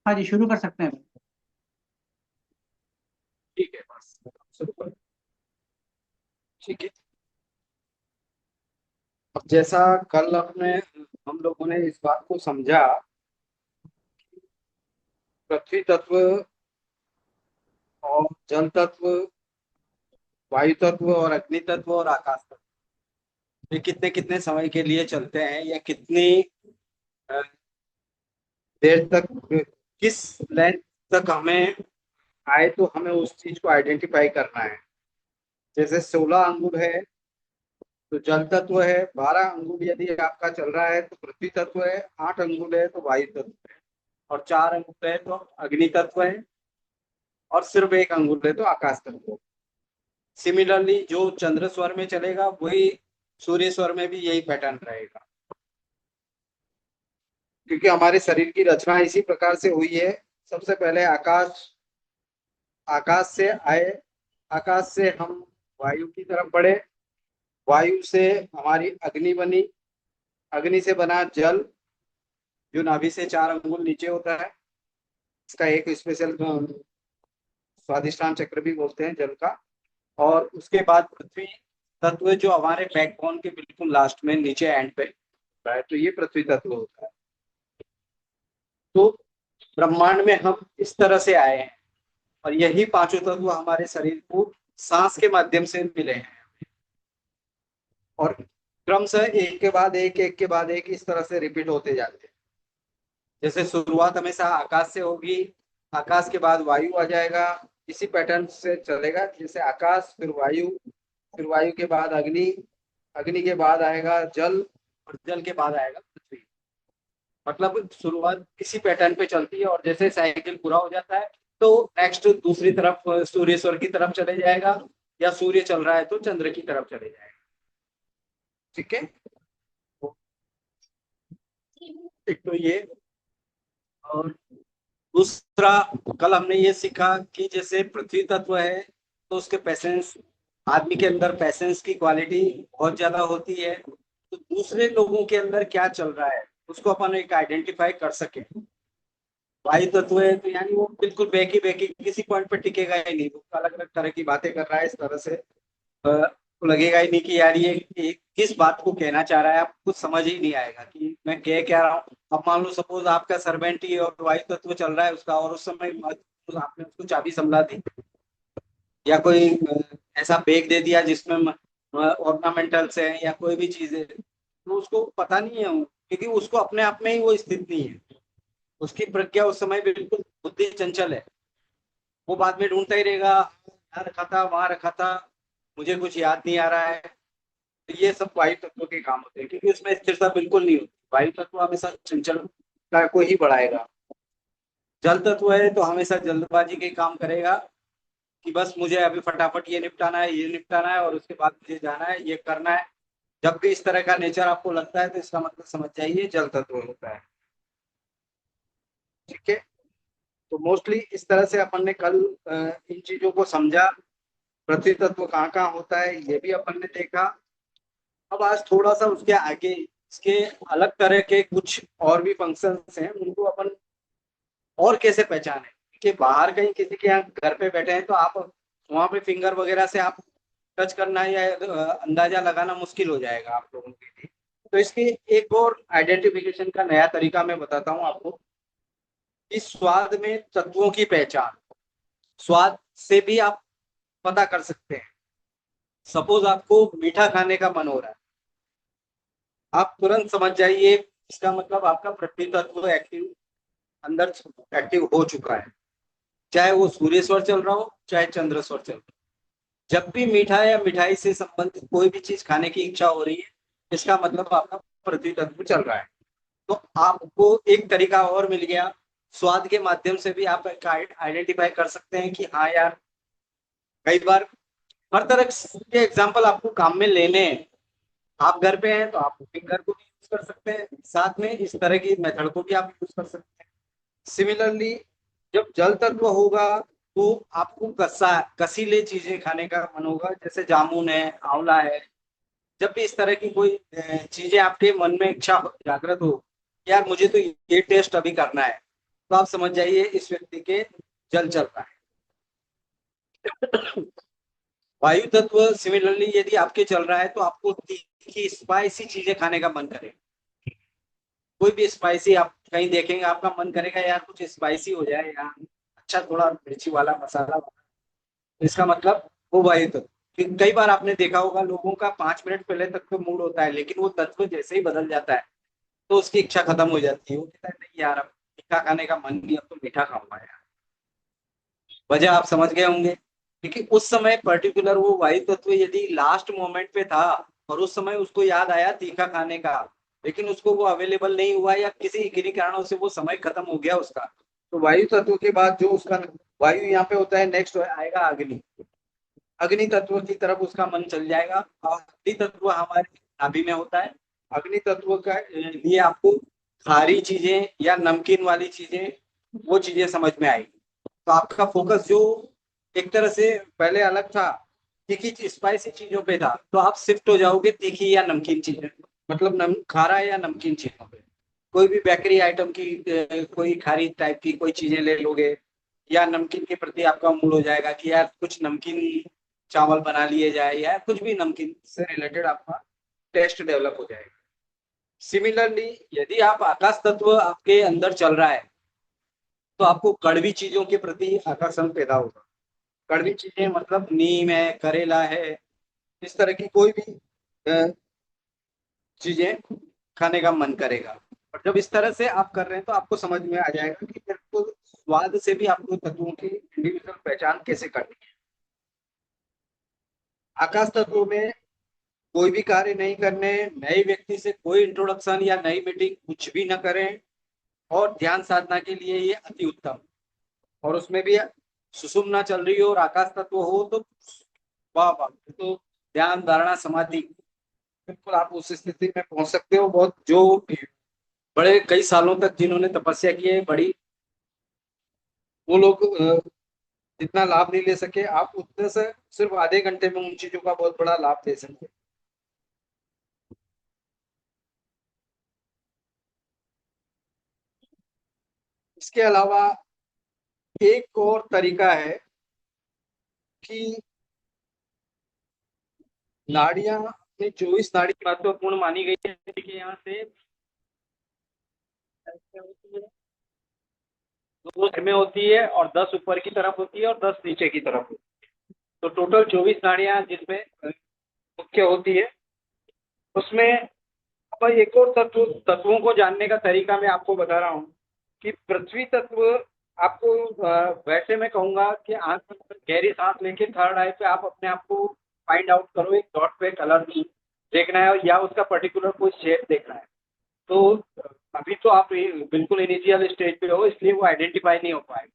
हाँ जी, शुरू कर सकते हैं। ठीक है, बस शुरू करो। ठीक है। अब जैसा कल अपने हम लोगों ने इस बात को समझा, पृथ्वी तत्व और जल तत्व, वायु तत्व और अग्नि तत्व और आकाश तत्व, ये कितने कितने समय के लिए चलते हैं या कितनी अ, देर तक, किस लेंथ तक हमें आए तो हमें उस चीज को आइडेंटिफाई करना है। जैसे 16 अंगुल है तो जल तत्व है, 12 अंगुल यदि आपका चल रहा है तो पृथ्वी तत्व है, 8 अंगुल है तो वायु तत्व है, और 4 अंगुल है तो अग्नि तत्व है, और सिर्फ 1 अंगुल है तो आकाश तत्व है। सिमिलरली जो चंद्र स्वर में चलेगा वही सूर्य स्वर में भी यही पैटर्न रहेगा, क्योंकि हमारे शरीर की रचना इसी प्रकार से हुई है। सबसे पहले आकाश, आकाश से आए, आकाश से हम वायु की तरफ बढ़े, वायु से हमारी अग्नि बनी, अग्नि से बना जल, जो नाभि से 4 अंगुल नीचे होता है। इसका एक स्पेशल स्वादिष्टान चक्र भी बोलते हैं जल का। और उसके बाद पृथ्वी तत्व, जो हमारे बैकबोन के बिल्कुल लास्ट में नीचे एंड पे होता है, तो ये पृथ्वी तत्व होता है। तो ब्रह्मांड में हम इस तरह से आए हैं, और यही पांचों तत्व हमारे शरीर को सांस के माध्यम से मिले हैं, और क्रमशः एक के बाद एक, एक के बाद एक, इस तरह से रिपीट होते जाते हैं। जैसे शुरुआत हमेशा आकाश से होगी, आकाश के बाद वायु आ जाएगा, इसी पैटर्न से चलेगा। जैसे आकाश, फिर वायु, फिर वायु के बाद अग्नि, अग्नि के बाद आएगा जल, और जल के बाद आएगा पृथ्वी। मतलब शुरुआत इसी पैटर्न पे चलती है, और जैसे साइकिल पूरा हो जाता है तो नेक्स्ट दूसरी तरफ सूर्य स्वर की तरफ चले जाएगा, या सूर्य चल रहा है तो चंद्र की तरफ चले जाएगा। ठीक है। एक तो ये, और दूसरा, कल हमने ये सीखा कि जैसे पृथ्वी तत्व है तो उसके पैसेंस, आदमी के अंदर पैसेंस की क्वालिटी बहुत ज्यादा होती है, तो दूसरे लोगों के अंदर क्या चल रहा है उसको अपन एक आइडेंटिफाई कर सके। वायु तत्व है तो यानी वो बिल्कुल बेकी बेकी किसी पॉइंट पे टिकेगा ही नहीं, वो अलग अलग तरह की बातें कर रहा है इस तरह से, तो लगेगा ही नहीं कि यार ये किस बात को कहना चाह रहा है, आपको कुछ समझ ही नहीं आएगा कि मैं कह क्या रहा हूँ। अब मान लो सपोज आपका सर्वेंट ही और वायु तत्व चल रहा है उसका, और उस समय तो आपने उसको चाबी संभला दी, या कोई ऐसा बैग दे दिया जिसमें ऑर्नामेंटल्स है या कोई भी चीज है, तो उसको पता नहीं है क्योंकि उसको अपने आप में ही वो स्थित नहीं है। उसकी प्रज्ञा उस समय बिल्कुल बुद्धि चंचल है, वो बाद में ढूंढता ही रहेगा, यहाँ रखा था वहां रखा था, मुझे कुछ याद नहीं आ रहा है। तो ये सब वायु तत्व के काम होते हैं, क्योंकि उसमें स्थिरता बिल्कुल नहीं होती। वायु तत्व हमेशा चंचलता को ही बढ़ाएगा। जल तत्व है तो हमेशा जल्दबाजी के काम करेगा, कि बस मुझे अभी फटाफट ये निपटाना है, ये निपटाना है, और उसके बाद मुझे जाना है, ये करना है। जब भी इस तरह का नेचर आपको लगता है तो इसका मतलब समझ जाइए जल तत्व होता है। ठीक है। तो मोस्टली इस तरह से अपन ने कल इन चीजों को समझा। पृथ्वी तत्व कहाँ कहाँ होता है ये भी अपन ने देखा। अब आज थोड़ा सा उसके आगे इसके अलग तरह के कुछ और भी फंक्शंस हैं, उनको अपन और कैसे पहचाने, कि बाहर कहीं किसी के यहाँ घर पे बैठे हैं तो आप वहां पे फिंगर वगैरह से आप टच करना या अंदाजा लगाना मुश्किल हो जाएगा आप लोगों के लिए। तो इसकी एक और आइडेंटिफिकेशन का नया तरीका मैं बताता हूँ आपको। इस स्वाद में तत्वों की पहचान, स्वाद से भी आप पता कर सकते हैं। सपोज आपको मीठा खाने का मन हो रहा है, आप तुरंत समझ जाइए इसका मतलब आपका पृथ्वी तत्व एक्टिव, अंदर एक्टिव हो चुका है। चाहे वो सूर्य स्वर चल रहा हो चाहे चंद्र स्वर चल रहा हो, जब भी मीठा या मिठाई से संबंधित कोई भी चीज खाने की इच्छा हो रही है, इसका मतलब आपका पृथ्वी तत्व चल रहा है। तो आपको एक तरीका और मिल गया, स्वाद के माध्यम से भी आप आइडेंटिफाई कर सकते हैं कि हाँ यार, कई बार हर तरह के एग्जाम्पल आपको काम में लेने हैं। आप घर पे हैं तो आप फिंगर को भी यूज कर सकते हैं, साथ में इस तरह की मेथड को भी आप यूज कर सकते हैं। सिमिलरली जब जल तत्व होगा तो आपको कसीले चीजें खाने का मन होगा, जैसे जामुन है, आंवला है। जब भी इस तरह की कोई चीजें आपके मन में इच्छा जागृत हो, यार मुझे तो ये टेस्ट अभी करना है, तो आप समझ जाइए इस व्यक्ति के जल चल रहा है। वायु तत्व सिमिलरली यदि आपके चल रहा है तो आपको तीखी स्पाइसी चीजें खाने का मन करेगा। कोई भी स्पाइसी आप कहीं देखेंगे आपका मन करेगा यार कुछ स्पाइसी हो जाए यार, अच्छा थोड़ा मिर्ची वाला मसाला वाला। तो इसका मतलब वो वायु तत्व। कई बार आपने देखा होगा लोगों का 5 मिनट पहले तक तो मूड होता है, लेकिन वो तत्व जैसे ही बदल जाता है तो उसकी इच्छा खत्म हो जाती है। वो कहता है नहीं यार अब मीठा खाने का मन नहीं, अब तो मीठा खाऊंगा यार। वजह आप समझ गए होंगे, क्योंकि उस समय पर्टिकुलर वो वायु तत्व यदि लास्ट मोमेंट पे था और उस समय उसको याद आया तीखा खाने का, लेकिन उसको वो अवेलेबल नहीं हुआ या किसी किन्हीं कारणों से वो समय खत्म हो गया उसका, तो वायु तत्व के बाद जो उसका वायु यहाँ पे होता है, नेक्स्ट आएगा अग्नि। अग्नि तत्व की तरफ उसका मन चल जाएगा। और अग्नि तत्व हमारे नाभि में होता है। अग्नि तत्व का लिए आपको खारी चीजें या नमकीन वाली चीजें वो चीजें समझ में आएगी। तो आपका फोकस जो एक तरह से पहले अलग था तीखी स्पाइसी चीजों पे था, तो आप शिफ्ट हो जाओगे तीखी या नमकीन चीजें, मतलब खारा या नमकीन चीजों पे। कोई भी बेकरी आइटम की कोई खारी टाइप की कोई चीजें ले लोगे, या नमकीन के प्रति आपका मूड हो जाएगा कि यार कुछ नमकीन चावल बना लिए जाए, या कुछ भी नमकीन से रिलेटेड आपका टेस्ट डेवलप हो जाएगा। सिमिलरली यदि आप आकाश तत्व आपके अंदर चल रहा है तो आपको कड़वी चीजों के प्रति आकर्षण पैदा होगा। कड़वी चीजें मतलब नीम है, करेला है, इस तरह की कोई भी अ, चीजें खाने का मन करेगा। और जब इस तरह से आप कर रहे हैं तो आपको समझ में आ जाएगा कि मेरे को स्वाद से भी आपको तत्वों की इंडिविजुअल पहचान कैसे करनी है। आकाश तत्वों में कोई भी कार्य नहीं करने, नए व्यक्ति से कोई इंट्रोडक्शन या नई मीटिंग कुछ भी न करें, और ध्यान साधना के लिए ये अति उत्तम। और उसमें भी सुषुम्ना चल रही हो और आकाश तत्व हो तो वाह वाह, तो ध्यान धारणा समाधि बिल्कुल आप उस स्थिति में पहुंच सकते हो। बहुत जो बड़े कई सालों तक जिन्होंने तपस्या की है बड़ी, वो लोग जितना लाभ नहीं ले सके, आप उतने से सिर्फ आधे घंटे में उन चीजों का बहुत बड़ा लाभ ले सकते। इसके अलावा एक और तरीका है कि नाड़ियां अपनी 24 नाड़ी महत्वपूर्ण मानी गई है। देखिए यहाँ से दो में होती है और 10 ऊपर की तरफ होती है और 10 नीचे की तरफ होती है। तो टोटल 24 नाड़ियां जिसमें मुख्य होती है। उसमें अब एक और तत्वों को जानने का तरीका मैं आपको बता रहा हूँ कि पृथ्वी तत्व आपको वैसे मैं कहूंगा कि आंख में गहरी सांस लेके थर्ड आई पे आप अपने आप को फाइंड आउट करो, एक डॉट पे कलर देखना है या उसका पर्टिकुलर कोई शेप देखना है। तो अभी तो आप बिल्कुल इनिशियल स्टेज पे हो इसलिए वो आइडेंटिफाई नहीं हो पाए।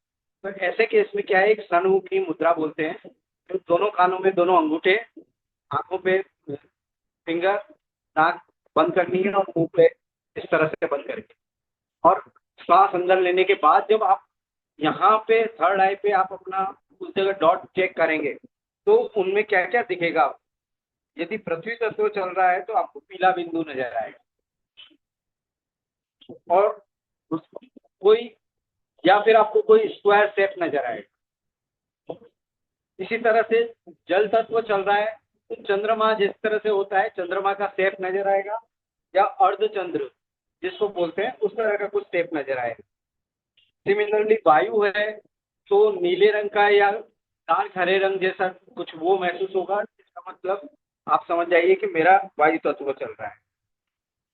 तो ऐसे केस में क्या है, एक सनमुखी मुद्रा बोलते हैं, तो दोनों कानों में दोनों अंगूठे, आंखों पे फिंगर, नाक बंद करनी है और मुंह पे इस तरह से बंद करके, और श्वास अंदर लेने के बाद जब आप यहाँ पे थर्ड आई पे आप अपना उस जगह डॉट चेक करेंगे तो उनमें क्या क्या दिखेगा। यदि पृथ्वी तत्व चल रहा है तो आपको पीला बिंदु नजर आएगा, और कोई या फिर आपको कोई स्क्वायर शेप नजर आएगा। इसी तरह से जल तत्व चल रहा है तो चंद्रमा जिस तरह से होता है चंद्रमा का शेप नजर आएगा, या अर्धचंद्र जिसको बोलते हैं उस तरह का कुछ शेप नजर आएगा। सिमिलरली वायु है तो नीले रंग का या डार्क हरे रंग जैसा कुछ वो महसूस होगा, जिसका मतलब आप समझ जाइए कि मेरा वायु तत्व चल रहा है।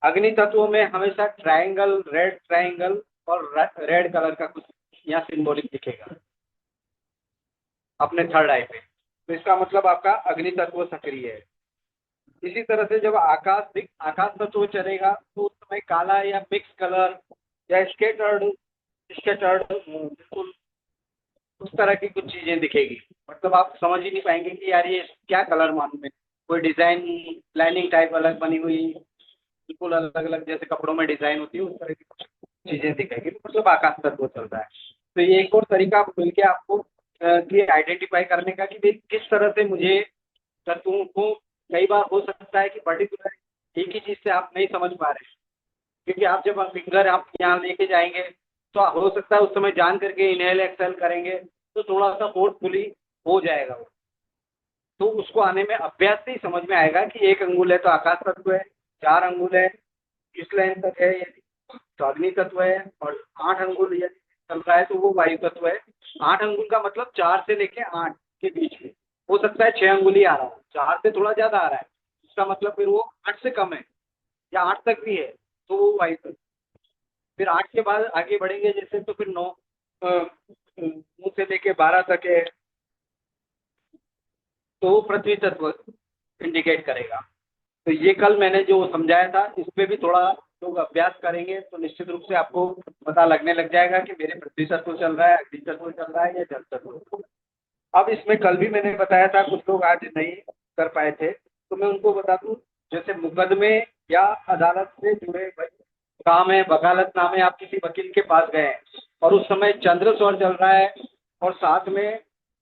अग्नि तत्व में हमेशा ट्रायंगल, रेड ट्रायंगल और रेड कलर का कुछ यहाँ सिंबॉलिक दिखेगा अपने थर्ड आई पे, तो इसका मतलब आपका अग्नि तत्व सक्रिय है। इसी तरह से जब आकाश तत्व चलेगा तो उस समय काला या मिक्स कलर या स्केटर्ड स्केटर्ड बिल्कुल उस तरह की कुछ चीजें दिखेगी। मतलब आप समझ ही नहीं पाएंगे कि यार ये क्या कलर मालूम है, कोई डिजाइन लाइनिंग टाइप अलग बनी हुई, बिल्कुल अलग अलग जैसे कपड़ों में डिजाइन होती है उस तरह की कुछ चीजें दिखेगी, तो मतलब आकाश तत्व चल रहा है। तो ये एक और तरीका मिल गया आपको कि आइडेंटिफाई करने का कि भाई किस तरह से मुझे तत्वों को, कई बार हो सकता है कि पर्टिकुलर एक ही चीज से आप नहीं समझ पा रहे हैं, क्योंकि आप जब फिंगर आप यहाँ लेके जाएंगे तो हो सकता है उस समय जान करके इनहेल एक्सहेल करेंगे तो थोड़ा सा फोर्सफुली हो जाएगा वो। तो उसको आने में अभ्यास से ही समझ में आएगा कि 1 अंगुल है तो आकाश तत्व है, 4 अंगुल है इस लाइन तक है यदि तो अग्नि तत्व है, और 8 अंगुल यदि चल रहा है तो वो वायु तत्व है। 8 अंगुल का मतलब 4 से लेके 8 के बीच में। हो सकता है 6 अंगुल ही आ रहा है, 4 से थोड़ा ज्यादा आ रहा है, इसका मतलब फिर वो 8 से कम है, या 8 तक भी है तो वो वायु तत्व। फिर 8 के बाद आगे बढ़ेंगे जैसे तो फिर 9 मुंह से लेके 12 तक है, तो वो पृथ्वी तत्व इंडिकेट करेगा। तो ये कल मैंने जो समझाया था इस पे भी थोड़ा लोग अभ्यास करेंगे तो निश्चित रूप से आपको पता लगने लग जाएगा कि मेरे पृथ्वी तत्व चल रहा है, अग्नि तत्व चल रहा है या जल तत्व। अब इसमें कल भी मैंने बताया था, कुछ लोग आज नहीं कर पाए थे तो मैं उनको बता दूं। जैसे मुकदमे या अदालत से जुड़े भाई काम है, वकालतनामे, आप किसी वकील के पास गए हैं और उस समय चंद्र सौर चल रहा है और साथ में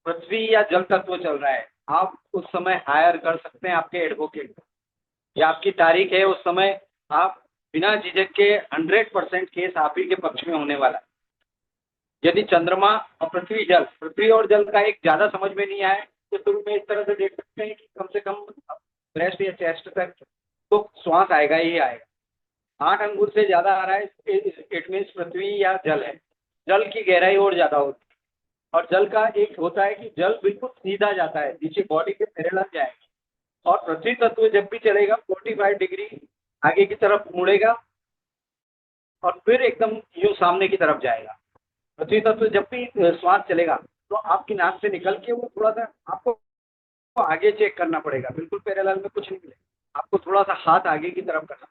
पृथ्वी या जल तत्व चल रहा है, आप उस समय हायर कर सकते हैं आपके एडवोकेट। या आपकी तारीख है उस समय, आप बिना झिझक के 100% केस आप ही के पक्ष में होने वाला है। यदि चंद्रमा और पृथ्वी जल, पृथ्वी और जल का एक ज्यादा समझ में नहीं आए तो शुरू में इस तरह से देख सकते हैं कि कम से कम ब्रेस्ट या चेस्ट तक तो श्वास आएगा ही आएगा। 8 अंगुल से ज्यादा आ रहा है इट मीन्स पृथ्वी या जल है। जल की गहराई और ज्यादा होती है, और जल का एक होता है कि जल बिल्कुल सीधा जाता है, नीचे बॉडी के पैरेलल जाएगा। और पृथ्वी तत्व जब भी चलेगा 45 डिग्री आगे की तरफ मुड़ेगा और फिर एकदम यूं सामने की तरफ जाएगा। पृथ्वी तत्व जब भी श्वास चलेगा तो आपकी नाक से निकल के वो थोड़ा सा आपको आगे चेक करना पड़ेगा, बिल्कुल पैरेलल में कुछ नहीं मिलेगा, आपको थोड़ा सा हाथ आगे की तरफ करना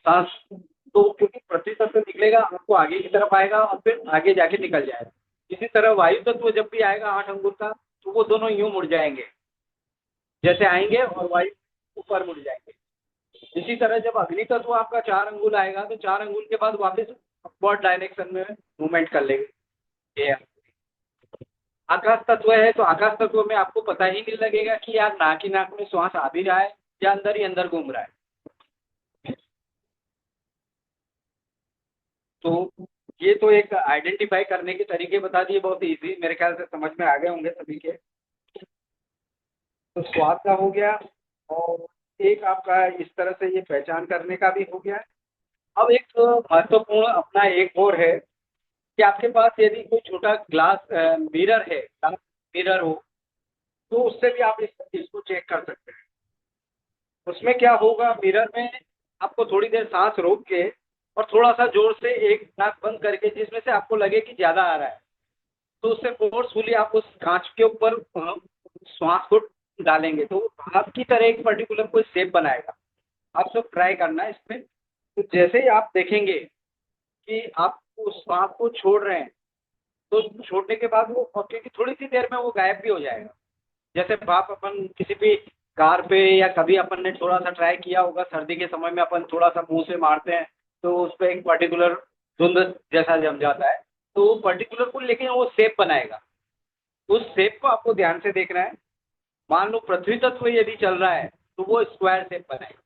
सांस। तो क्योंकि पृथ्वी तत्व निकलेगा आपको आगे की तरफ आएगा और फिर आगे जाके निकल जाएगा। इसी तरह वायु तत्व जब भी आएगा 8 अंगुल का तो वो दोनों यूं मुड़ जाएंगे, जैसे आएंगे और वायु ऊपर मुड़ जाएंगे। इसी तरह जब अग्नि तत्व आपका 4 अंगुल आएगा तो 4 अंगुल के बाद वापस अपवर्ड डायरेक्शन में मूवमेंट कर लेंगे। ये है। आकाश तत्व है तो आकाश तत्व में आपको पता ही नहीं लगेगा कि यार नाक ही नाक में श्वास आ भी रहा है या अंदर ही अंदर घूम रहा है। तो ये तो एक आइडेंटिफाई करने के तरीके बता दिए, बहुत इजी, मेरे ख्याल से समझ में आ गए होंगे सभी के। तो स्वाद का हो गया, और एक आपका इस तरह से ये पहचान करने का भी हो गया। अब एक महत्वपूर्ण अपना एक और है कि आपके पास यदि कोई छोटा ग्लास मिरर है, ग्लास मिरर हो तो उससे भी आप इस इसको चेक कर सकते हैं। उसमें क्या होगा, मिरर में आपको थोड़ी देर सांस रोक के और थोड़ा सा जोर से एक नाक बंद करके जिसमें से आपको लगे कि ज्यादा आ रहा है तो उससे फोर्सफुली आप उस कांच के ऊपर श्वास को डालेंगे तो भाप की तरह एक पर्टिकुलर कोई शेप बनाएगा। आप सब ट्राई करना है इसमें। तो जैसे ही आप देखेंगे कि आप उस श्वास को छोड़ रहे हैं तो छोड़ने के बाद वो क्योंकि थोड़ी सी देर में वो गायब भी हो जाएगा। जैसे भाप अपन किसी भी कार पे या कभी अपन ने थोड़ा सा ट्राई किया होगा, सर्दी के समय में अपन थोड़ा सा मुंह से मारते हैं तो उस पर एक पर्टिकुलर धुंध जैसा जम जाता है, तो वो पर्टिकुलर को लेकिन वो शेप बनाएगा। उस शेप को आपको ध्यान से देखना है। मान लो पृथ्वी तत्व यदि चल रहा है तो वो स्क्वायर शेप बनाएगा।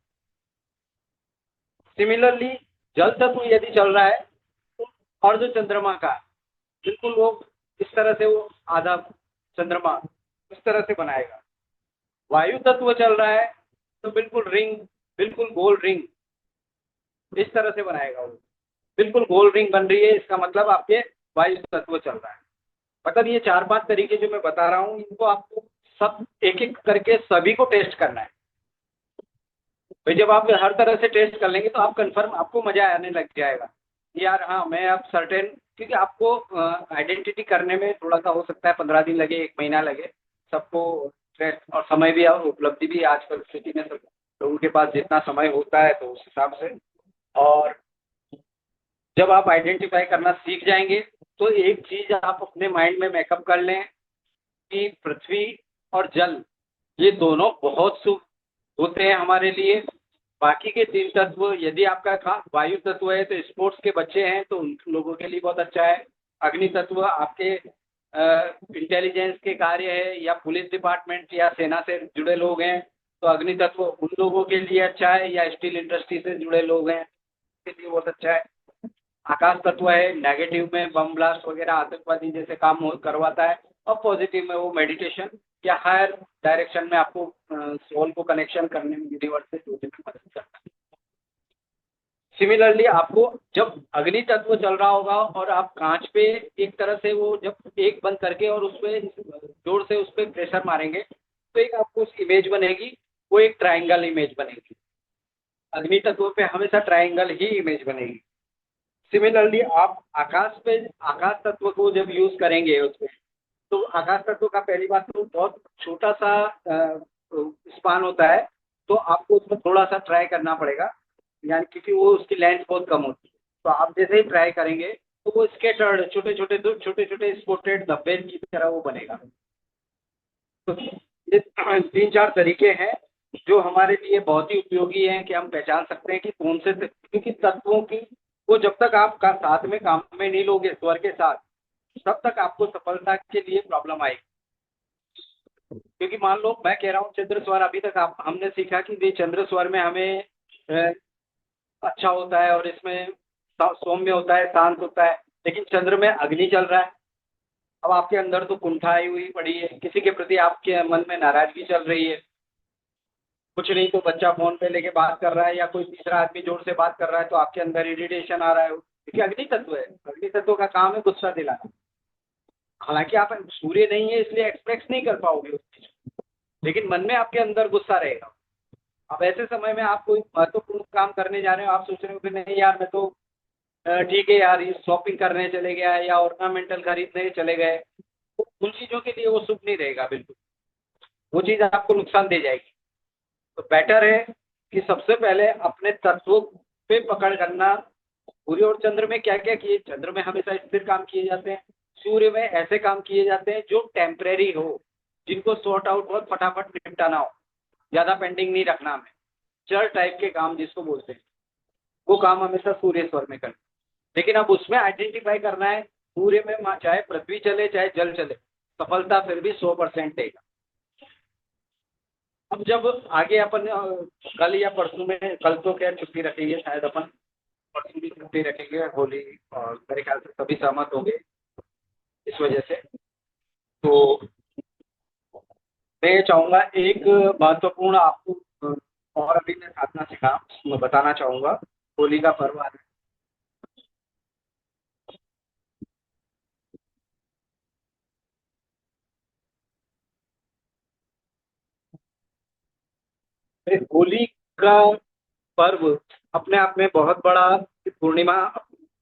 सिमिलरली जल तत्व यदि चल रहा है तो अर्ध चंद्रमा का बिल्कुल वो इस तरह से वो आधा चंद्रमा इस तरह से बनाएगा। वायु तत्व चल रहा है तो बिल्कुल रिंग, बिल्कुल गोल रिंग इस तरह से बनाएगा। वो बिल्कुल गोल रिंग बन रही है, इसका मतलब आपके वायु तत्व चल रहा है। मतलब ये 4-5 तरीके जो मैं बता रहा हूँ इनको आपको सब एक एक करके सभी को टेस्ट करना है। भाई जब आप हर तरह से टेस्ट कर लेंगे तो आप कंफर्म, आपको मजा आने लग जाएगा कि यार हाँ मैं अब सर्टेन, क्योंकि आपको आइडेंटिटी करने में थोड़ा सा हो सकता है 15 दिन लगे, 1 महीना लगे सबको टेस्ट, और समय भी और उपलब्धि भी आजकल स्थिति में सब लोगों के पास जितना समय होता है तो उस हिसाब से। और जब आप आइडेंटिफाई करना सीख जाएंगे तो एक चीज आप अपने माइंड में मेकअप कर लें कि पृथ्वी और जल ये दोनों बहुत शुभ होते हैं हमारे लिए। बाकी के 3 तत्व, यदि आपका वायु तत्व है तो स्पोर्ट्स के बच्चे हैं तो उन लोगों के लिए बहुत अच्छा है। अग्नि तत्व आपके इंटेलिजेंस के कार्य है या पुलिस डिपार्टमेंट या सेना से जुड़े लोग हैं तो अग्नि तत्व उन लोगों के लिए अच्छा है, या स्टील इंडस्ट्री से जुड़े लोग हैं उसके लिए बहुत अच्छा है। आकाश तत्व है, नेगेटिव में बम ब्लास्ट वगैरह आतंकवादी जैसे काम करवाता है, और पॉजिटिव में वो मेडिटेशन या हायर डायरेक्शन में आपको सोल को कनेक्शन करने में, यूनिवर्स से जुड़ने में मदद करता है। सिमिलरली आपको जब अग्नि तत्व चल रहा होगा और आप कांच पे एक तरह से वो जब एक बंद करके और उस पे जोर से उस पे प्रेशर मारेंगे तो एक आपको उस इमेज बनेगी, वो एक ट्रायंगल इमेज बनेगी। अग्नि तत्व पे हमेशा ट्रायंगल ही इमेज बनेगी। सिमिलरली आप आकाश तत्व को जब यूज करेंगे उसमें, तो आकाश तत्व का पहली बात तो बहुत छोटा सा स्पान होता है, तो आपको उसमें थोड़ा सा ट्राई करना पड़ेगा, यानी क्योंकि वो उसकी लेंथ बहुत कम होती है। तो आप जैसे ही ट्राई करेंगे तो वो स्केटर्ड छोटे छोटे स्पॉटेड धब्बे की तरह वो बनेगा। तो ये तीन चार तरीके हैं जो हमारे लिए बहुत ही उपयोगी हैं कि हम पहचान सकते हैं कि कौन से, क्योंकि तत्वों की वो जब तक आप साथ में काम में नहीं लोगे स्वर के साथ, तब तक आपको सफलता के लिए प्रॉब्लम आएगी। क्योंकि मान लो मैं कह रहा हूँ चंद्र स्वर, अभी तक आप हमने सीखा कि ये चंद्र स्वर में हमें अच्छा होता है और इसमें सौम्य होता है, शांत होता है, लेकिन चंद्र में अग्नि चल रहा है। अब आपके अंदर तो कुंठा आई हुई पड़ी है, किसी के प्रति आपके मन में नाराजगी चल रही है, कुछ नहीं तो बच्चा फोन पे लेके बात कर रहा है या कोई तीसरा आदमी जोर से बात कर रहा है तो आपके अंदर इरिटेशन आ रहा है, क्योंकि अग्नि तत्व है, अग्नि तत्व का काम है गुस्सा दिलाना। हालांकि आप सूर्य नहीं है इसलिए एक्सप्रेस नहीं कर पाओगे उस चीज को, लेकिन मन में आपके अंदर गुस्सा रहेगा। अब ऐसे समय में आप कोई महत्वपूर्ण काम करने जा रहे हो, आप सोच रहे हो कि नहीं यार मैं तो ठीक है यार, ये शॉपिंग करने चले गया या ऑर्नामेंटल खरीदने चले गए, तो उन चीजों के लिए वो शुभ नहीं रहेगा बिल्कुल, वो चीज आपको नुकसान दे जाएगी। तो बेटर है कि सबसे पहले अपने तत्वों पे पकड़ करना। सूर्य और चंद्र में क्या क्या किए, चंद्र में हमेशा स्थिर काम किए जाते हैं, सूर्य में ऐसे काम किए जाते हैं जो टेम्परेरी हो, जिनको सॉर्ट आउट बहुत फटाफट निपटाना हो, ज्यादा पेंडिंग नहीं रखना हमें, चर टाइप के काम जिसको बोलते हैं, वो काम हमेशा सूर्य स्वर में करना। लेकिन अब उसमें आइडेंटिफाई करना है सूर्य में चाहे पृथ्वी चले चाहे जल चले, सफलता फिर भी 100% देगा। अब जब आगे अपन कल या परसों में, कल तो क्या छुट्टी रखेंगे शायद अपन, परसों भी छुट्टी रखेंगे होली, और मेरे ख्याल से सभी सहमत होंगे इस वजह से। तो मैं ये चाहूंगा एक महत्वपूर्ण आपको और अभी मैं साधना सिखा मैं बताना चाहूंगा। होली का पर्व आ रहा है। होली का पर्व अपने आप में बहुत बड़ा पूर्णिमा,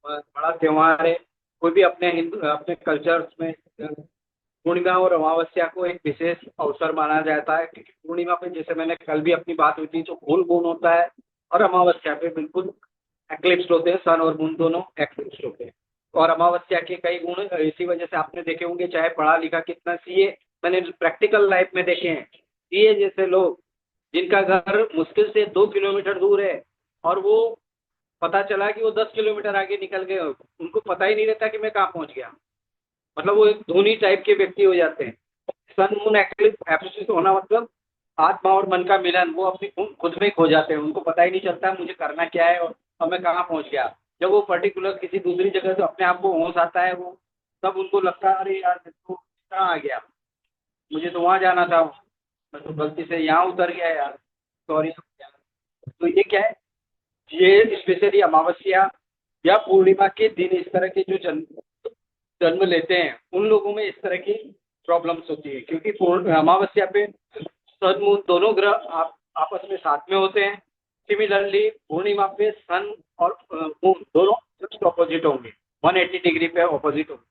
बड़ा त्योहार है। कोई भी अपने हिंदू अपने कल्चर्स में पूर्णिमा और अमावस्या को एक विशेष अवसर माना जाता है, क्योंकि पूर्णिमा पे जैसे मैंने कल भी अपनी बात हुई थी जो फुल मून होता है, और अमावस्या पे बिल्कुल एक्लिप्स होते हैं, सन और मून दोनों एक्लिप्स होते हैं। और अमावस्या के कई गुण इसी वजह से आपने देखे होंगे, चाहे पढ़ा लिखा कितना सीए, मैंने प्रैक्टिकल लाइफ में देखे हैं सीए जैसे लोग जिनका घर मुश्किल से 2 किलोमीटर दूर है, और वो पता चला कि वो 10 किलोमीटर आगे निकल गए, उनको पता ही नहीं रहता कि मैं कहाँ पहुंच गया। मतलब वो एक धोनी टाइप के व्यक्ति हो जाते हैं। सन मून एक्लिप्स एब्सोल्यूट होना मतलब आत्मा और मन का मिलन, वो अपनी खुद में खो जाते हैं, उनको पता ही नहीं चलता मुझे करना क्या है और मैं कहाँ पहुंच गया। जब वो पर्टिकुलर किसी दूसरी जगह से अपने आप को होश आता है, वो तब उनको लगता है अरे यार मैं तो कहाँ आ गया, मुझे तो वहां जाना था, मैं तो गलती से यहाँ उतर गया यार, सॉरी। तो ये क्या है, ये स्पेशली अमावस्या या पूर्णिमा के दिन इस तरह के जो जन्म लेते हैं उन लोगों में इस तरह की प्रॉब्लम्स होती है, क्योंकि अमावस्या पे सन मून दोनों ग्रह आपस में साथ में होते हैं। सिमिलरली पूर्णिमा पे सन और मून दोनों जस्ट ऑपोजिट होंगे, 180 डिग्री पे ऑपोजिट होंगे।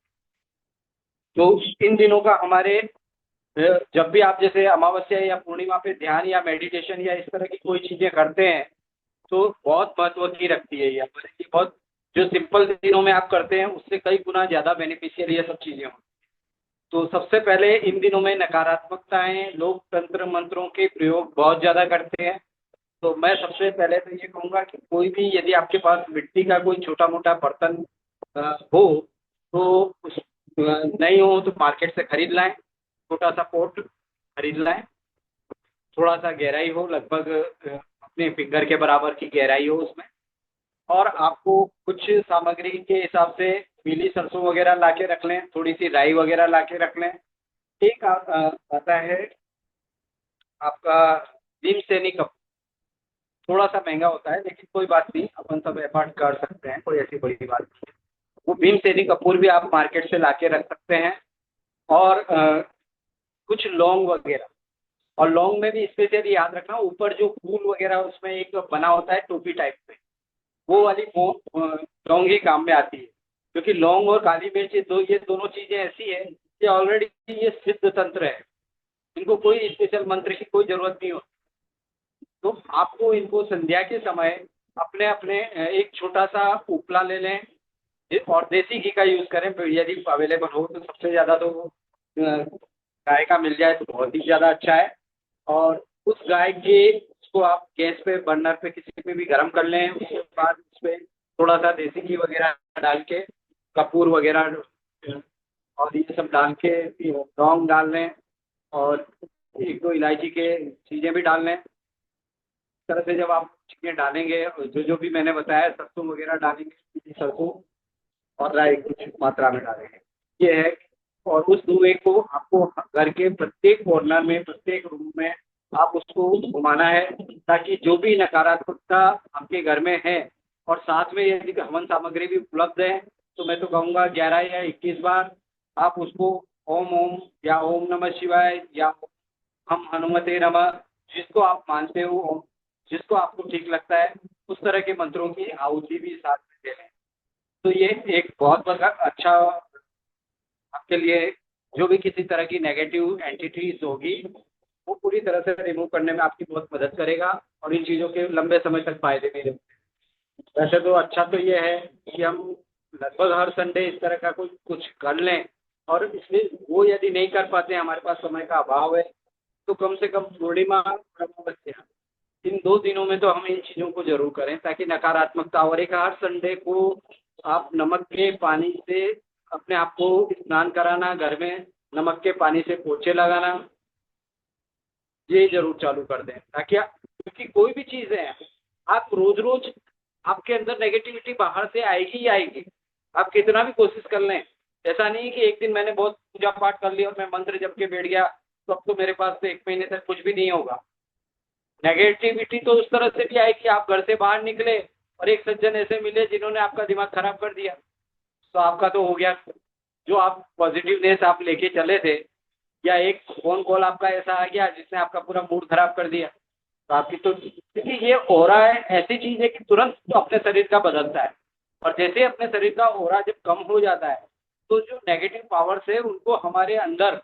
तो इन दिनों का हमारे जब भी आप जैसे अमावस्या या पूर्णिमा पे ध्यान या मेडिटेशन या इस तरह की कोई चीजें करते हैं, तो बहुत महत्व की रखती है ये हमारे लिए, बहुत जो सिंपल दिनों में आप करते हैं उससे कई गुना ज्यादा बेनिफिशियल ये सब चीजें हों। तो सबसे पहले इन दिनों में नकारात्मकताएं, लोग तंत्र मंत्रों के प्रयोग बहुत ज्यादा करते हैं। तो मैं सबसे पहले तो ये कहूंगा कि कोई भी यदि आपके पास मिट्टी का कोई छोटा मोटा बर्तन हो, तो उस नहीं हो तो मार्केट से खरीद लाएं, छोटा सा पोट खरीद लाएं, थोड़ा सा गहराई हो, लगभग अपने फिंगर के बराबर की गहराई हो उसमें, और आपको कुछ सामग्री के हिसाब से पीली सरसों वगैरह ला के रख लें, थोड़ी सी राई वगैरह ला के रख लें। एक आता है आपका भीमसेनी कपूर, थोड़ा सा महंगा होता है लेकिन कोई बात नहीं, अपन सब एफर्ट कर सकते हैं, कोई ऐसी बड़ी बात नहीं है। वो भीमसेनी कपूर भी आप मार्केट से ला के रख सकते हैं। और कुछ लौंग वगैरह, और लौंग में भी स्पेशली याद रखना, ऊपर जो फूल वगैरह उसमें एक बना होता है टोपी टाइप में, वो वाली लौंग ही काम में आती है। क्योंकि लौंग और काली मिर्च ये दोनों चीजें ऐसी है कि ऑलरेडी ये सिद्ध तंत्र है, इनको कोई स्पेशल मंत्र की कोई जरूरत नहीं होती। तो आपको इनको संध्या के समय अपने अपने एक छोटा सा उपला ले लें, और देसी घी का यूज करें यदि अवेलेबल हो तो। सबसे ज्यादा तो गाय का मिल जाए तो बहुत ही ज्यादा अच्छा है। और उस गाय के उसको आप गैस पे, बर्नर पे, किसी पे भी गर्म कर लें। उसके बाद उस पे थोड़ा सा देसी घी वगैरह डाल के, कपूर वगैरह और ये सब डाल के, लौंग डाल लें, और एक दो इलायची के चीजें भी डाल लें। इस तरह से जब आप चीजें डालेंगे, जो जो भी मैंने बताया, सरसों वगैरह डालेंगे, सरसों और राई कुछ मात्रा में डालेंगे, ये है। और उस धुएं को आपको घर के प्रत्येक कॉर्नर में, प्रत्येक रूम में आप उसको घुमाना है, ताकि जो भी नकारात्मकता आपके घर में है, और साथ में यदि हवन सामग्री भी उपलब्ध है, तो मैं तो कहूँगा 11 या 21 बार आप उसको ओम ओम, या ओम नमः शिवाय, या हम हनुमते नमः, जिसको आप मानते हो, जिसको आपको ठीक लगता है, उस तरह के मंत्रों की आहुति भी साथ में दे लें। तो ये एक बहुत बड़ा अच्छा आपके लिए, जो भी किसी तरह की नेगेटिव एंटिटीज होगी, वो पूरी तरह से रिमूव करने में आपकी बहुत मदद करेगा, और इन चीज़ों के लंबे समय तक फायदे भी रहते हैं। वैसे तो अच्छा तो ये है कि हम लगभग हर संडे इस तरह का कुछ कुछ कर लें, और इसमें वो यदि नहीं कर पाते हैं, हमारे पास समय का अभाव है, तो कम से कम पूर्णिमा और अमावस्या, इन 2 दिनों में तो हम इन चीज़ों को जरूर करें, ताकि नकारात्मकता। और एक हर संडे को आप नमक के पानी से अपने आप को स्नान कराना, घर में नमक के पानी से पोछे लगाना, ये जरूर चालू कर दें, ताकि क्योंकि कोई भी चीज़ है, आप रोज रोज आपके अंदर नेगेटिविटी बाहर से आएगी ही आएगी, आप कितना भी कोशिश कर लें। ऐसा नहीं है कि एक दिन मैंने बहुत पूजा पाठ कर लिया और मैं मंत्र जप के बैठ गया, तो अब तो मेरे पास तो 1 महीने तक कुछ भी नहीं होगा। नेगेटिविटी तो उस तरह से भी आई कि आप घर से बाहर निकले और एक सज्जन ऐसे मिले जिन्होंने आपका दिमाग खराब कर दिया, तो आपका तो हो गया। जो आप पॉजिटिवनेस आप लेके चले थे, या एक फोन कॉल आपका ऐसा आ गया जिसने आपका पूरा मूड खराब कर दिया, तो आपकी तो, क्योंकि ये ओरा है, ऐसी चीज है कि तुरंत तो अपने शरीर का बदलता है। और जैसे अपने शरीर का ओरा जब कम हो जाता है, तो जो नेगेटिव पावर्स है उनको हमारे अंदर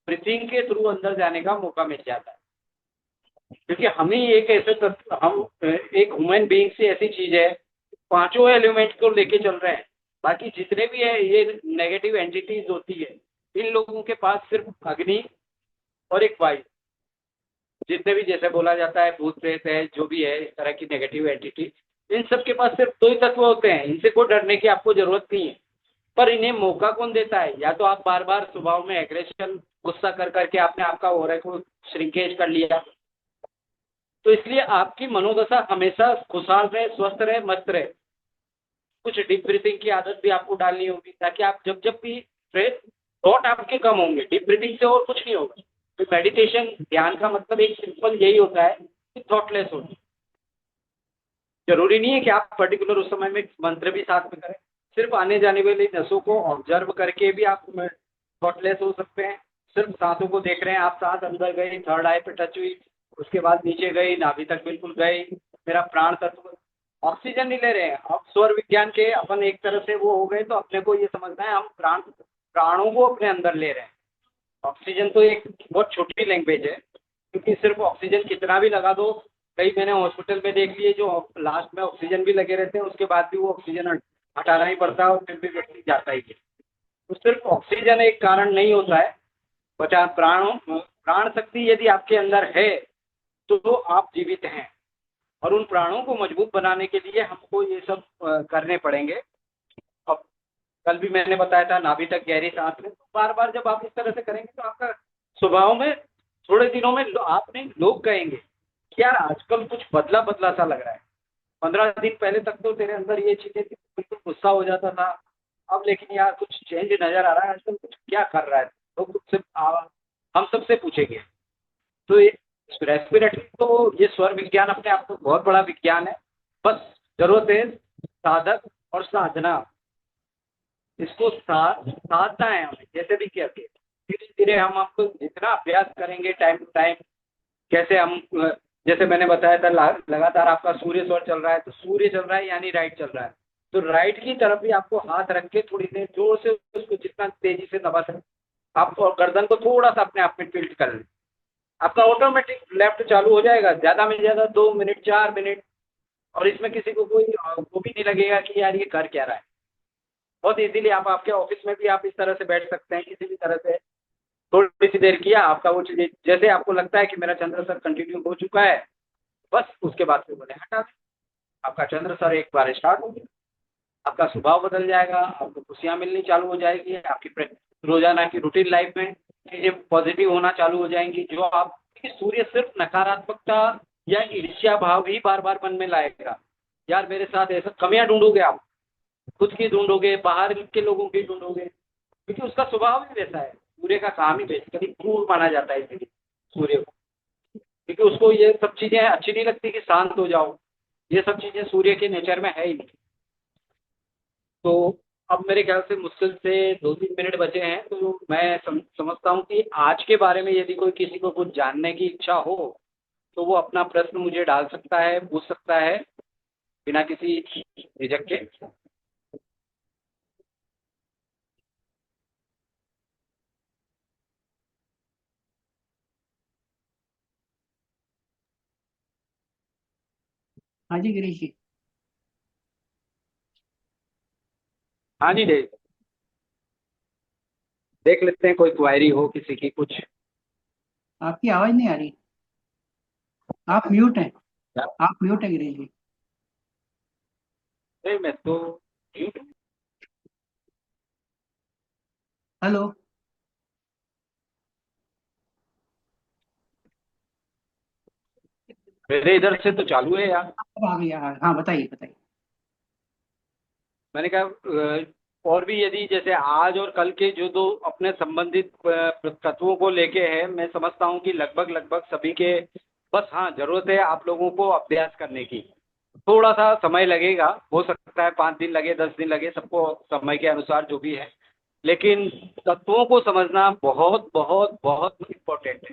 ब्रीथिंग के थ्रू अंदर जाने का मौका मिल जाता है। क्योंकि हम ही एक ऐसे तत्व, हम एक ह्यूमन बीइंग से ऐसी चीज है, पांचों एलिमेंट को लेके चल रहे हैं। बाकी जितने भी है ये नेगेटिव एंटिटीज होती है, इन लोगों के पास सिर्फ अग्नि और एक वायु, जितने भी जैसे बोला जाता है भूत प्रेत है, जो भी है इस तरह की नेगेटिव एंटिटी, इन सब के पास सिर्फ 2 ही तत्व होते हैं। इनसे कोई डरने की आपको जरूरत नहीं है। पर इन्हें मौका कौन देता है? या तो आप बार बार स्वभाव में एग्रेशन, गुस्सा कर करके आपने आपका ओरा को श्रिंकेज कर लिया। तो इसलिए आपकी मनोदशा हमेशा खुशहाल रहे, स्वस्थ रहे, मस्त रहे। कुछ डीप ब्रीथिंग की आदत भी आपको डालनी होगी, ताकि आप जब जब भी स्ट्रेस, थॉट आपके कम होंगे। डीप ब्रीथिंग से और कुछ नहीं होगा। तो मेडिटेशन, ध्यान का मतलब एक सिंपल यही होता है कि थॉटलेस होना। जरूरी नहीं है कि आप पर्टिकुलर उस समय में मंत्र भी साथ में करें। सिर्फ आने जाने वाली नसों को ऑब्जर्व करके भी आप थॉटलेस हो सकते हैं। सिर्फ सांसों को देख रहे हैं, आप सांस अंदर गई, थर्ड आई पे टच हुई, उसके बाद नीचे गई, नाभि तक बिल्कुल गई, मेरा प्राण तत्व, ऑक्सीजन नहीं ले रहे हैं। अब स्वर विज्ञान के अपन एक तरह से वो हो गए, तो अपने को ये समझना है हम प्राणों को अपने अंदर ले रहे हैं। ऑक्सीजन तो एक बहुत छोटी लैंग्वेज है, क्योंकि सिर्फ ऑक्सीजन कितना भी लगा दो, कई मैंने हॉस्पिटल में देख लिए जो लास्ट में ऑक्सीजन भी लगे रहते हैं, उसके बाद भी वो ऑक्सीजन हटाना ही पड़ता है और फिर भी व्यक्ति जाता ही है। तो सिर्फ ऑक्सीजन एक कारण नहीं होता है। बचा प्राण शक्ति यदि आपके अंदर है, तो आप जीवित हैं। और उन प्राणों को मजबूत बनाने के लिए हमको ये सब करने पड़ेंगे। अब कल भी मैंने बताया था नाभि तक गहरी सांस लें, तो बार बार जब आप इस तरह से करेंगे, तो आपका स्वभाव में थोड़े दिनों में आप नहीं, लोग कहेंगे कि यार आजकल कुछ बदला बदला सा लग रहा है। 15 दिन पहले तक तो तेरे अंदर ये चीजें थी, बिल्कुल गुस्सा हो जाता था। अब लेकिन यार कुछ चेंज नजर आ रहा है आजकल, कुछ क्या कर रहा है तो खुद से हम सबसे पूछेंगे। तो ये रेस्पिरेटरी तो ये स्वर विज्ञान अपने आप में बहुत बड़ा विज्ञान है। बस जरूरत है साधक और साधना, इसको साधना है हमें जैसे भी करके। धीरे धीरे हम आपको जितना अभ्यास करेंगे टाइम टू टाइम, कैसे हम जैसे मैंने बताया था लगातार आपका सूर्य स्वर चल रहा है, तो सूर्य चल रहा है यानी राइट चल रहा है, तो राइट की तरफ भी आपको हाथ रख के थोड़ी देर जोर से उसको जितना तेजी से दबा सकते आप, और गर्दन को थोड़ा सा अपने आप में टिल्ट कर लें, आपका ऑटोमेटिक लेफ्ट चालू हो जाएगा। ज्यादा में ज्यादा 2 मिनट 4 मिनट, और इसमें किसी को कोई वो भी नहीं लगेगा कि यार ये कर क्या रहा है। बहुत इजीली आप आपके ऑफिस में भी आप इस तरह से बैठ सकते हैं, किसी भी तरह से थोड़ी सी देर किया आपका वो चीज, जैसे आपको लगता है कि मेरा चंद्र सर कंटिन्यू हो चुका है, बस उसके बाद फिर बोले हटा दें, आपका चंद्र सर एक बार स्टार्ट हो गया, आपका स्वभाव बदल जाएगा, आपको खुशियां मिलनी चालू हो जाएगी, आपकी रोजाना की रूटीन लाइफ में चीजें पॉजिटिव होना चालू हो जाएंगी। जो आप, देखिए सूर्य सिर्फ नकारात्मकता या ईर्ष्या भाव ही बार बार मन में लाएगा, यार मेरे साथ ऐसा कमियां ढूंढोगे आप, खुद की ढूंढोगे, बाहर के लोगों की ढूंढोगे, क्योंकि उसका स्वभाव ही वैसा है। सूर्य का काम ही बेसिकली क्रूर माना जाता है इसलिए सूर्य को, क्योंकि उसको ये सब चीजें अच्छी नहीं लगती कि शांत हो जाओ, ये सब चीजें सूर्य के नेचर में है ही नहीं। तो अब मेरे ख्याल से मुश्किल से 2-3 मिनट बचे हैं, तो मैं समझता हूँ कि आज के बारे में यदि कोई किसी को कुछ जानने की इच्छा हो तो वो अपना प्रश्न मुझे डाल सकता है, पूछ सकता है, बिना किसी झिझक के। हाँ जी गिरीश जी। हाँ जी, देख लेते हैं कोई क्वायरी हो किसी की कुछ। आपकी आवाज नहीं आ रही। आप म्यूट हैं। क्या? आप म्यूट हैं गिरीश जी। नहीं, मैं तो हेलो। मेरे इधर से तो चालू है यार। अब आ गया। हाँ बताइए बताइए। मैंने कहा और भी यदि जैसे आज और कल के जो दो अपने संबंधित तत्वों को लेके है, मैं समझता हूँ कि लगभग लगभग सभी के, बस हाँ जरूरत है आप लोगों को अभ्यास करने की। थोड़ा सा समय लगेगा, हो सकता है 5 दिन लगे 10 दिन लगे, सबको समय के अनुसार जो भी है, लेकिन तत्वों को समझना बहुत बहुत बहुत इम्पोर्टेंट है,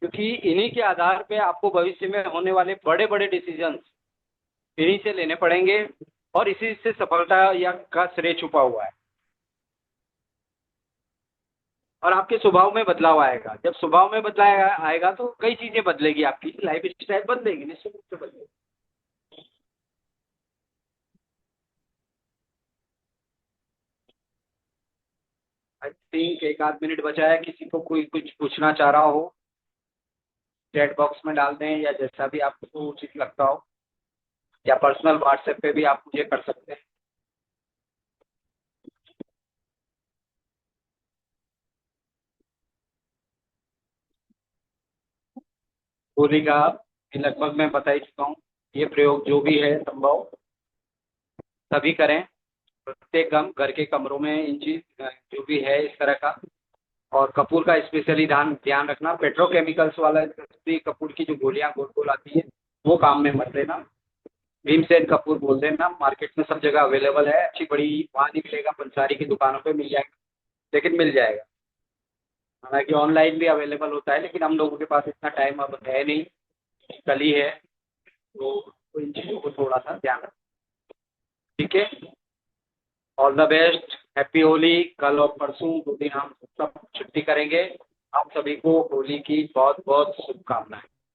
क्योंकि इन्हीं के आधार पे आपको भविष्य में होने वाले बड़े बड़े डिसीजंस इन्हीं से लेने पड़ेंगे, और इसी से सफलता या का श्रेय छुपा हुआ है। और आपके स्वभाव में बदलाव आएगा, जब स्वभाव में बदलाव आएगा तो कई चीजें बदलेगी, आपकी लाइफ स्टाइल बदलेगी, निश्चित रूप से बदलेगी। आई थिंक 1 आध मिनट बचा है, किसी को कोई कुछ पूछना चाह रहा हो चैट बॉक्स में डाल दें, या जैसा भी आपको उचित लगता हो, या पर्सनल व्हाट्सएप पे भी आप मुझे कर सकते हैं। होली का भी लगभग मैं बता ही चुका हूँ, ये प्रयोग जो भी है संभव सभी करें, प्रत्येक घर के कमरों में इन चीज जो भी है इस तरह का। और कपूर का स्पेशली ध्यान ध्यान रखना, पेट्रोकेमिकल्स वाला भी कपूर की जो गोलियां गोल गोल आती है वो काम में मत लेना। भीमसेन कपूर बोल देना, मार्केट में सब जगह अवेलेबल है, अच्छी बड़ी वहाँ नहीं मिलेगा, पंसारी की दुकानों पे मिल जाएगा, लेकिन मिल जाएगा। हालांकि ऑनलाइन भी अवेलेबल होता है, लेकिन हम लोगों के पास इतना टाइम अब है नहीं, कल ही है, तो इन चीज़ों को थोड़ा सा ध्यान रखें। ठीक है, all the best, happy Holi. कल और परसों 2 दिन हम सब छुट्टी करेंगे। आप सभी को होली की बहुत बहुत शुभकामनाएं।